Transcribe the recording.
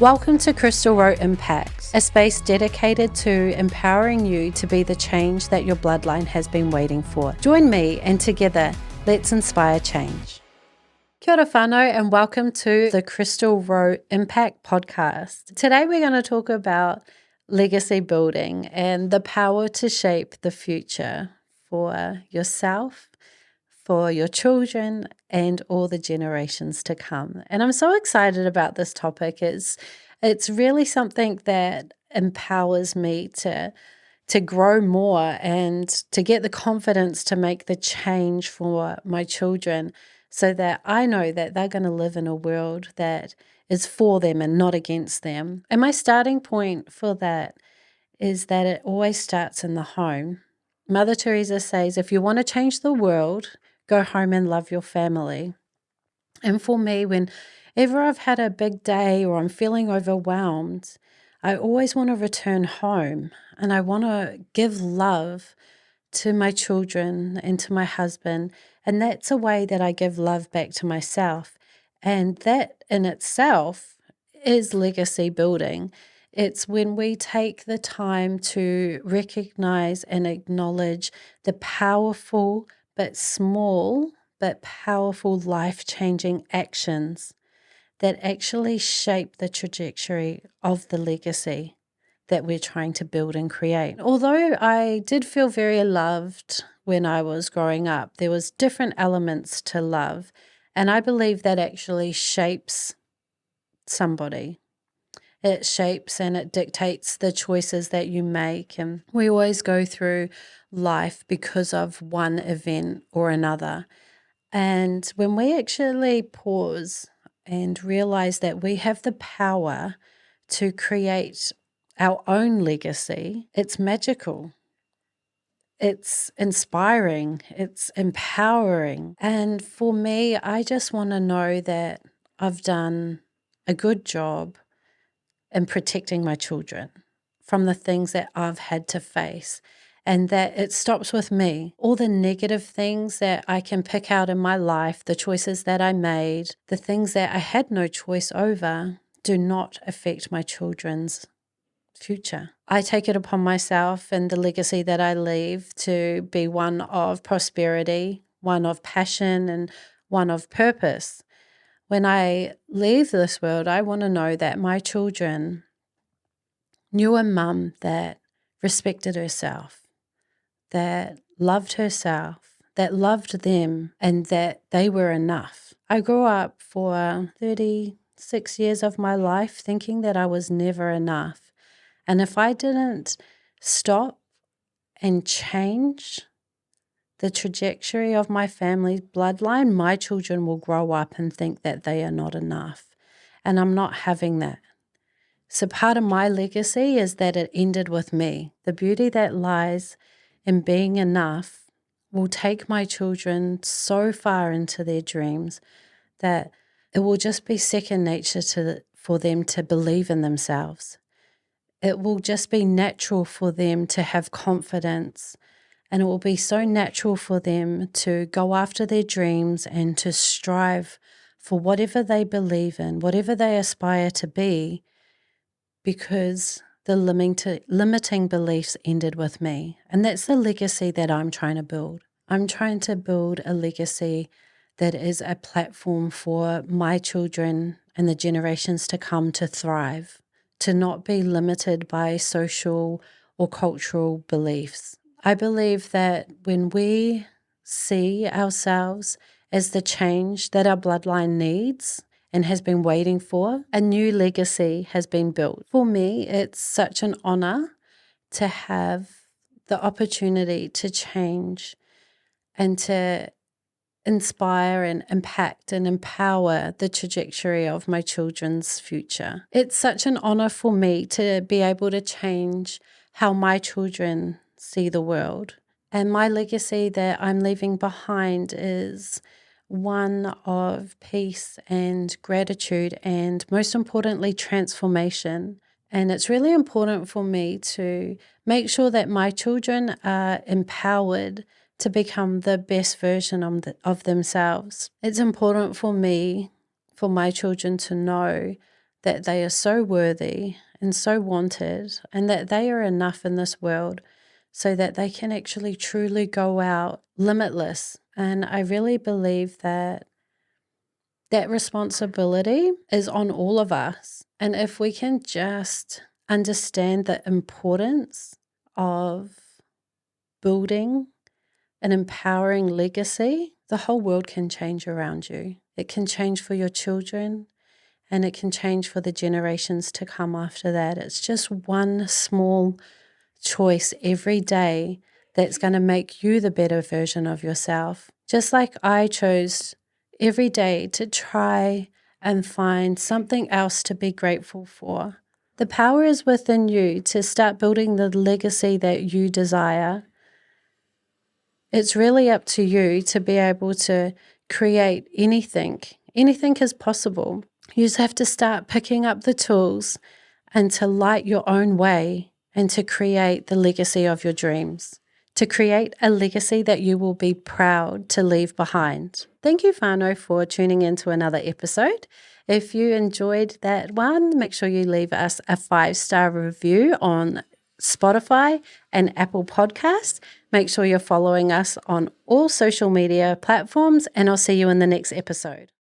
Welcome to Krystal Rowe Impact, a space dedicated to empowering you to be the change that your bloodline has been waiting for. Join me and together, let's inspire change. Kia ora whānau and welcome to the Krystal Rowe Impact podcast. Today we're going to talk about legacy building and the power to shape the future for yourself, for your children, and all the generations to come. And I'm so excited about this topic. It's really something that empowers me to grow more and to get the confidence to make the change for my children so that I know that they're going to live in a world that is for them and not against them. And my starting point for that is that it always starts in the home. Mother Teresa says, if you want to change the world, go home and love your family. And for me, whenever I've had a big day or I'm feeling overwhelmed, I always want to return home and I want to give love to my children and to my husband. And that's a way that I give love back to myself. And that in itself is legacy building. It's when we take the time to recognize and acknowledge the powerful but small but powerful life-changing actions that actually shape the trajectory of the legacy that we're trying to build and create. Although I did feel very loved when I was growing up, there was different elements to love, and I believe that actually shapes somebody. It shapes and it dictates the choices that you make. And we always go through life because of one event or another. And when we actually pause and realize that we have the power to create our own legacy, it's magical. It's inspiring. It's empowering. And for me, I just want to know that I've done a good job in protecting my children from the things that I've had to face, and that it stops with me. All the negative things that I can pick out in my life, the choices that I made, the things that I had no choice over, do not affect my children's future. I take it upon myself and the legacy that I leave to be one of prosperity, one of passion, and one of purpose. When I leave this world, I want to know that my children knew a mum that respected herself, that loved herself, that loved them, and that they were enough. I grew up for 36 years of my life thinking that I was never enough. And if I didn't stop and change the trajectory of my family's bloodline, my children will grow up and think that they are not enough. And I'm not having that. So part of my legacy is that it ended with me. The beauty that lies in being enough will take my children so far into their dreams that it will just be second nature for them to believe in themselves. It will just be natural for them to have confidence, and it will be so natural for them to go after their dreams and to strive for whatever they believe in, whatever they aspire to be, because the limiting beliefs ended with me. And that's the legacy that I'm trying to build. I'm trying to build a legacy that is a platform for my children and the generations to come to thrive, to not be limited by social or cultural beliefs. I believe that when we see ourselves as the change that our bloodline needs and has been waiting for, a new legacy has been built. For me, it's such an honor to have the opportunity to change and to inspire and impact and empower the trajectory of my children's future. It's such an honor for me to be able to change how my children see the world. And my legacy that I'm leaving behind is one of peace and gratitude and, most importantly, transformation. And it's really important for me to make sure that my children are empowered to become the best version of themselves. It's important for me, for my children to know that they are so worthy and so wanted, and that they are enough in this world so that they can actually truly go out limitless. And I really believe that that responsibility is on all of us. And if we can just understand the importance of building an empowering legacy, the whole world can change around you. It can change for your children, and it can change for the generations to come after that. It's just one small choice every day that's going to make you the better version of yourself. Just like I chose every day to try and find something else to be grateful for. The power is within you to start building the legacy that you desire. It's really up to you to be able to create anything. Anything is possible. You just have to start picking up the tools and to light your own way and to create the legacy of your dreams, to create a legacy that you will be proud to leave behind. Thank you, Whānau, for tuning in to another episode. If you enjoyed that one, make sure you leave us a 5-star review on Spotify and Apple Podcasts. Make sure you're following us on all social media platforms, and I'll see you in the next episode.